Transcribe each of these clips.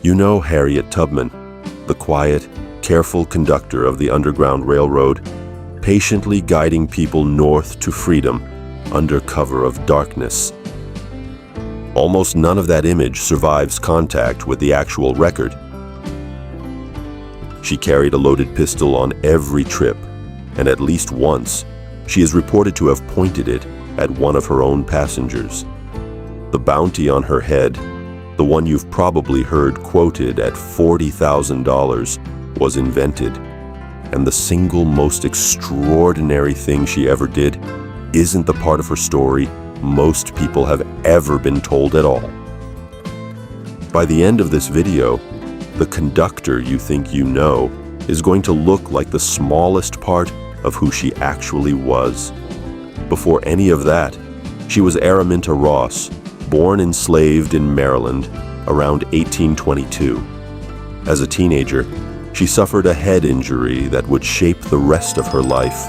You know Harriet Tubman, the quiet, careful conductor of the Underground Railroad, patiently guiding people north to freedom under cover of darkness. Almost none of that image survives contact with the actual record. She carried a loaded pistol on every trip, and at least once, she is reported to have pointed it at one of her own passengers. The bounty on her head, the one you've probably heard quoted at $40,000, was invented, and the single most extraordinary thing she ever did isn't the part of her story most people have ever been told at all. By the end of this video, the conductor you think you know is going to look like the smallest part of who she actually was. Before any of that, she was Araminta Ross, born enslaved in Maryland around 1822. As a teenager, she suffered a head injury that would shape the rest of her life.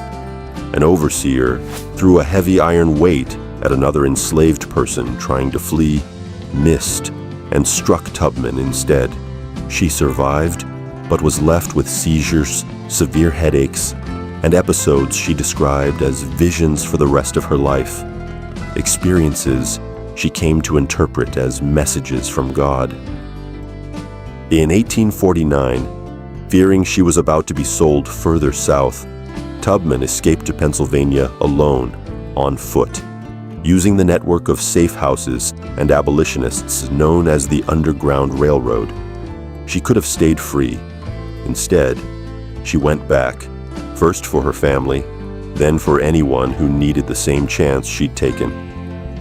An overseer threw a heavy iron weight at another enslaved person trying to flee, missed, and struck Tubman instead. She survived, but was left with seizures, severe headaches, and episodes she described as visions for the rest of her life, experiences she came to interpret as messages from God. In 1849, fearing she was about to be sold further south, Tubman escaped to Pennsylvania alone, on foot, using the network of safe houses and abolitionists known as the Underground Railroad. She could have stayed free. Instead, she went back, first for her family, then for anyone who needed the same chance she'd taken.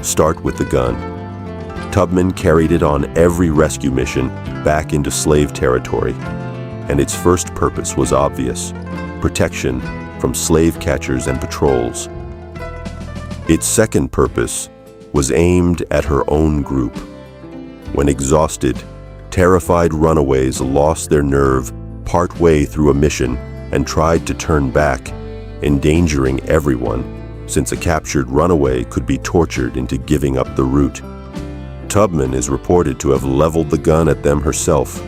Start with the gun. Tubman carried it on every rescue mission back into slave territory, and its first purpose was obvious: protection from slave catchers and patrols. Its second purpose was aimed at her own group. When exhausted, terrified runaways lost their nerve partway through a mission and tried to turn back, endangering everyone, since a captured runaway could be tortured into giving up the route. Tubman is reported to have leveled the gun at them herself.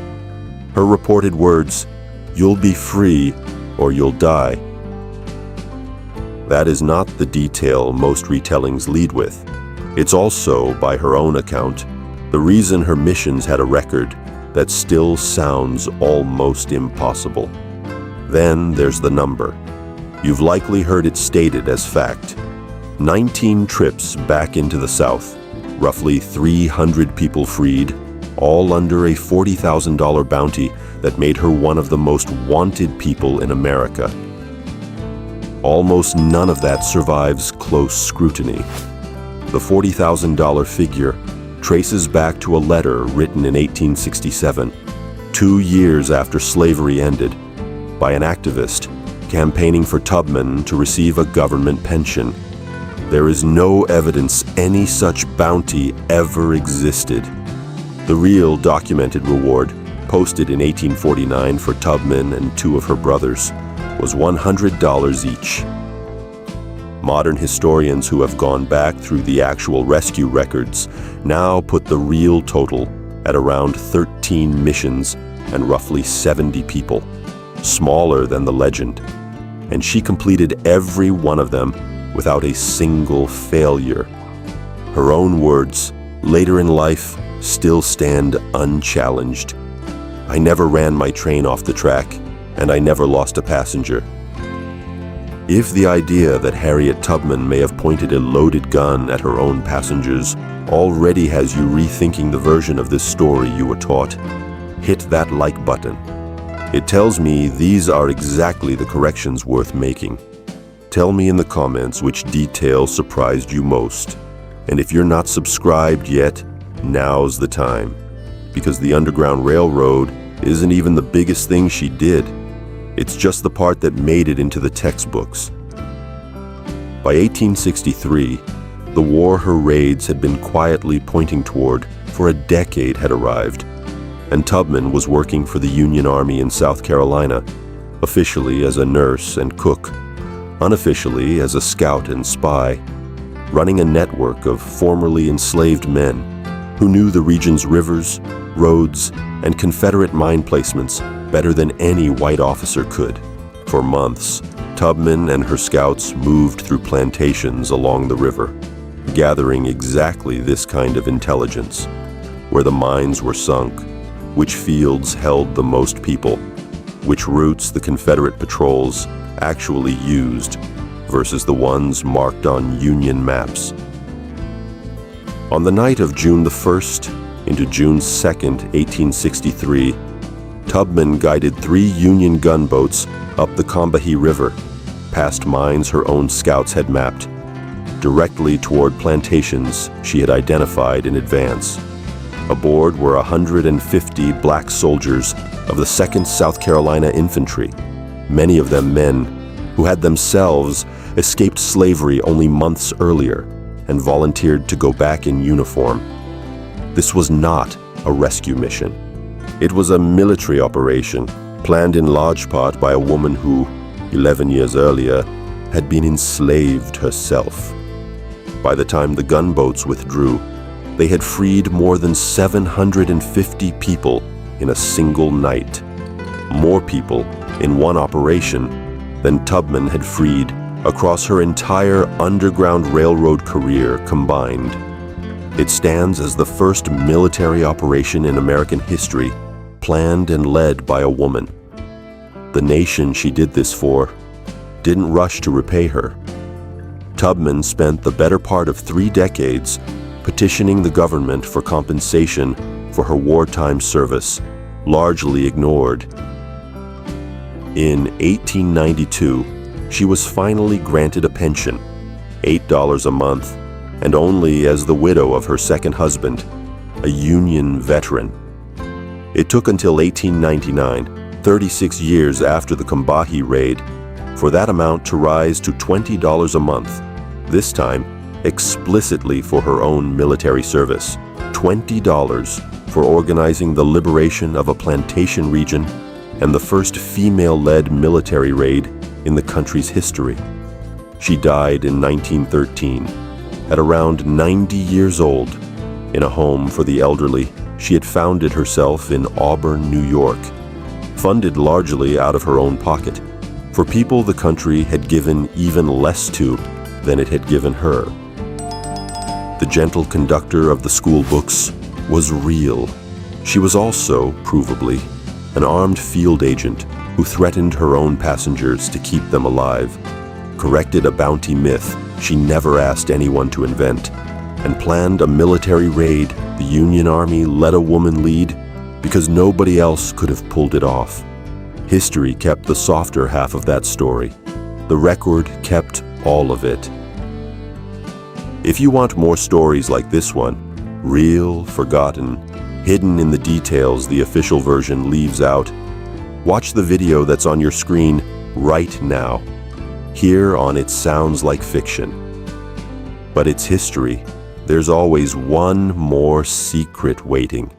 Her reported words, "You'll be free or you'll die." That is not the detail most retellings lead with. It's also, by her own account, the reason her missions had a record that still sounds almost impossible. Then there's the number. You've likely heard it stated as fact. 19 trips back into the South, roughly 300 people freed, all under a $40,000 bounty that made her one of the most wanted people in America. Almost none of that survives close scrutiny. The $40,000 figure traces back to a letter written in 1867, 2 years after slavery ended, by an activist campaigning for Tubman to receive a government pension. There is no evidence any such bounty ever existed. The real documented reward, posted in 1849 for Tubman and 2 of her brothers, was $100 each. Modern historians who have gone back through the actual rescue records now put the real total at around 13 missions and roughly 70 people, smaller than the legend. And she completed every one of them without a single failure. Her own words, later in life, still stand unchallenged. "I never ran my train off the track, and I never lost a passenger." If the idea that Harriet Tubman may have pointed a loaded gun at her own passengers already has you rethinking the version of this story you were taught, hit that like button. It tells me these are exactly the corrections worth making. Tell me in the comments which detail surprised you most. And if you're not subscribed yet, now's the time. Because the Underground Railroad isn't even the biggest thing she did. It's just the part that made it into the textbooks. By 1863, the war her raids had been quietly pointing toward for a decade had arrived, and Tubman was working for the Union Army in South Carolina, officially as a nurse and cook, unofficially as a scout and spy, running a network of formerly enslaved men who knew the region's rivers, roads, and Confederate mine placements better than any white officer could. For months, Tubman and her scouts moved through plantations along the river, gathering exactly this kind of intelligence: where the mines were sunk, which fields held the most people, which routes the Confederate patrols actually used versus the ones marked on Union maps. On the night of June the 1st into June 2nd, 1863, Tubman guided 3 Union gunboats up the Combahee River, past mines her own scouts had mapped, directly toward plantations she had identified in advance. Aboard were 150 black soldiers of the 2nd South Carolina Infantry, many of them men who had themselves escaped slavery only months earlier and volunteered to go back in uniform. This was not a rescue mission. It was a military operation planned in large part by a woman who, 11 years earlier, had been enslaved herself. By the time the gunboats withdrew, they had freed more than 750 people in a single night. More people in one operation than Tubman had freed across her entire Underground Railroad career combined. It stands as the first military operation in American history planned and led by a woman. The nation she did this for didn't rush to repay her. Tubman spent the better part of 3 decades petitioning the government for compensation for her wartime service, largely ignored. In 1892, she was finally granted a pension, $8 a month, and only as the widow of her second husband, a Union veteran. It took until 1899, 36 years after the Combahee raid, for that amount to rise to $20 a month, this time explicitly for her own military service. $20 for organizing the liberation of a plantation region and the first female-led military raid in the country's history. She died in 1913, at around 90 years old, in a home for the elderly she had founded herself in Auburn, New York, funded largely out of her own pocket, for people the country had given even less to than it had given her. The gentle conductor of the school books was real. She was also, provably, an armed field agent who threatened her own passengers to keep them alive, corrected a bounty myth she never asked anyone to invent, and planned a military raid the Union Army let a woman lead because nobody else could have pulled it off. History kept the softer half of that story. The record kept all of it. If you want more stories like this one, real, forgotten, hidden in the details the official version leaves out, watch the video that's on your screen right now. Here on It Sounds Like Fiction. But it's history. There's always one more secret waiting.